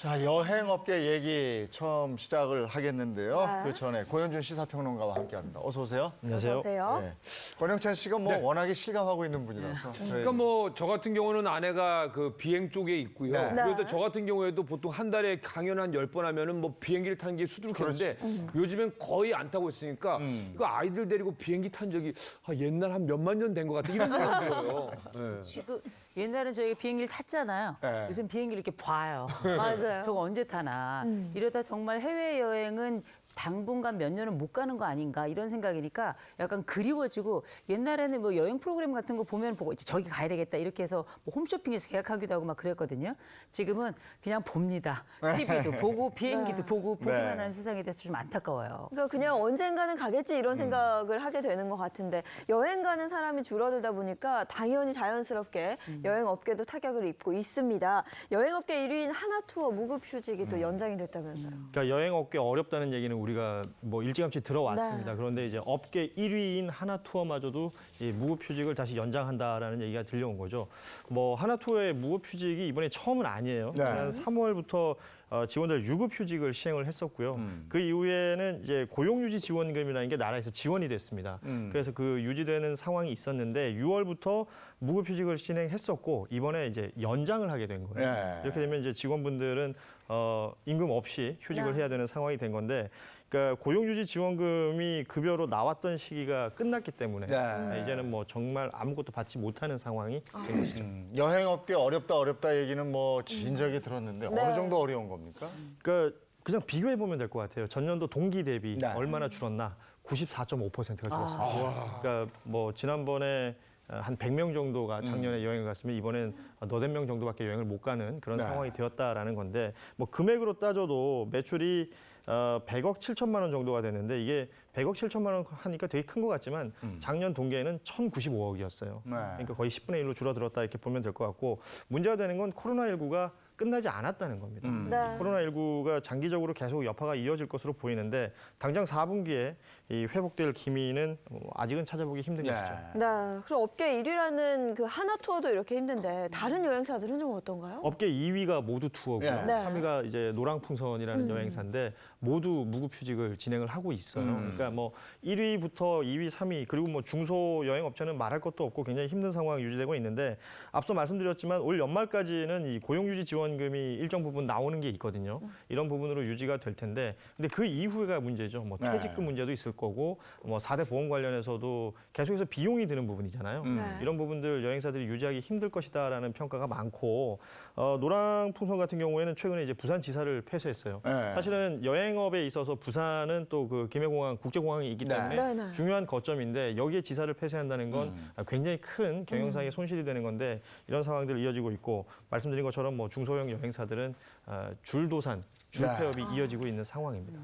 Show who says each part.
Speaker 1: 자, 여행업계 얘기 처음 시작을 하겠는데요.
Speaker 2: 네.
Speaker 1: 그 전에 고현준 시사평론가와 함께합니다. 어서 오세요.
Speaker 2: 어서 오세요.
Speaker 1: 네. 권영찬 씨가 뭐
Speaker 3: 네.
Speaker 1: 워낙에 실감하고 있는 분이라서.
Speaker 3: 그러니까 뭐 저 같은 경우는 아내가 그 비행 쪽에 있고요.
Speaker 1: 네.
Speaker 3: 그래도 저 같은 경우에도 보통 한 달에 강연 한 10번 하면은 뭐 비행기를 타는 게 수두룩했는데 요즘엔 거의 안 타고 있으니까 이거 아이들 데리고 비행기 탄 적이 옛날 한 몇만 년 된 것 같아. 이런 생각이 들어요. 네.
Speaker 4: 지금 옛날엔 저희가 비행기를 탔잖아요.
Speaker 1: 네.
Speaker 4: 요즘 비행기를 이렇게 봐요.
Speaker 2: 맞아요.
Speaker 4: 저거 언제 타나. 이러다 정말 해외여행은 당분간 몇 년은 못 가는 거 아닌가 이런 생각이니까 약간 그리워지고 옛날에는 뭐 여행 프로그램 같은 거 보면 보고 이제 저기 가야 되겠다 이렇게 해서 뭐 홈쇼핑에서 계약하기도 하고 막 그랬거든요. 지금은 그냥 봅니다. TV도 보고 비행기도 보고 보기만 하는 세상에 대해서 좀 안타까워요.
Speaker 2: 그러니까 그냥 언젠가는 가겠지 이런 생각을 하게 되는 것 같은데 여행 가는 사람이 줄어들다 보니까 당연히 자연스럽게 여행업계도 타격을 입고 있습니다. 여행업계 1위인 하나투어 무급휴직이 또 연장이 됐다면서요.
Speaker 5: 그러니까 여행업계 어렵다는 얘기는 우리가 뭐 일찌감치 들어왔습니다.
Speaker 2: 네.
Speaker 5: 그런데 이제 업계 1위인 하나투어마저도 이 무급휴직을 다시 연장한다라는 얘기가 들려온 거죠. 뭐 하나투어의 무급휴직이 이번에 처음은 아니에요.
Speaker 1: 네.
Speaker 5: 지난 3월부터 직원들 유급휴직을 시행을 했었고요. 그 이후에는 이제 고용유지 지원금이라는 게 나라에서 지원이 됐습니다. 그래서 그 유지되는 상황이 있었는데 6월부터 무급휴직을 진행했었고 이번에 이제 연장을 하게 된 거예요.
Speaker 1: 네.
Speaker 5: 이렇게 되면 이제 직원분들은 임금 없이 휴직을
Speaker 2: 네.
Speaker 5: 해야 되는 상황이 된 건데, 그러니까 고용유지 지원금이 급여로 나왔던 시기가 끝났기 때문에
Speaker 1: 네.
Speaker 5: 이제는 뭐 정말 아무것도 받지 못하는 상황이 된 것이죠.
Speaker 1: 여행업계 어렵다 얘기는 뭐 진작에 들었는데
Speaker 2: 네.
Speaker 1: 어느 정도 어려운 겁니까?
Speaker 5: 그러니까 그냥 비교해 보면 될 것 같아요. 전년도 동기 대비
Speaker 1: 네.
Speaker 5: 얼마나 줄었나? 94.5%가 줄었습니다. 그러니까 뭐 지난번에 한 100명 정도가 작년에 여행을 갔으면 이번엔 너댓 명 정도밖에 여행을 못 가는 그런
Speaker 1: 네.
Speaker 5: 상황이 되었다라는 건데, 뭐 금액으로 따져도 매출이 100억 7천만 원 정도가 됐는데 이게 100억 7천만 원 하니까 되게 큰 것 같지만 작년 동기에는 1,095억이었어요.
Speaker 1: 네.
Speaker 5: 그러니까 거의 10분의 1로 줄어들었다 이렇게 보면 될 것 같고, 문제가 되는 건 코로나19가 끝나지 않았다는 겁니다.
Speaker 2: 네.
Speaker 5: 코로나19가 장기적으로 계속 여파가 이어질 것으로 보이는데 당장 4분기에 이 회복될 기미는 아직은 찾아보기 힘든
Speaker 1: 네.
Speaker 5: 것이죠.
Speaker 2: 네. 그럼 업계 1위라는 그 하나투어도 이렇게 힘든데 다른 여행사들은 좀 어떤가요?
Speaker 5: 업계 2위가 모두 투어고요.
Speaker 1: 네.
Speaker 2: 네.
Speaker 5: 3위가 이제 노랑풍선이라는 여행사인데 모두 무급휴직을 진행을 하고 있어요. 그러니까 뭐 1위부터 2위, 3위 그리고 뭐 중소 여행업체는 말할 것도 없고 굉장히 힘든 상황이 유지되고 있는데, 앞서 말씀드렸지만 올 연말까지는 이 고용유지 지원금이 일정 부분 나오는 게 있거든요. 이런 부분으로 유지가 될 텐데, 근데 그 이후가 문제죠. 뭐
Speaker 1: 네.
Speaker 5: 퇴직금 문제도 있을 거고, 뭐 4대 보험 관련해서도 계속해서 비용이 드는 부분이잖아요.
Speaker 2: 네.
Speaker 5: 이런 부분들 여행사들이 유지하기 힘들 것이다라는 평가가 많고, 노랑풍선 같은 경우에는 최근에 이제 부산지사를 폐쇄했어요.
Speaker 1: 네.
Speaker 5: 사실은 여행업에 있어서 부산은 또 그 김해공항 국제공항이 있기
Speaker 1: 네.
Speaker 5: 때문에
Speaker 2: 네, 네.
Speaker 5: 중요한 거점인데 여기에 지사를 폐쇄한다는 건 굉장히 큰 경영상의 손실이 되는 건데, 이런 상황들이 이어지고 있고, 말씀드린 것처럼 뭐 중소형 여행사들은 줄도산, 줄폐업이 이어지고 있는 상황입니다.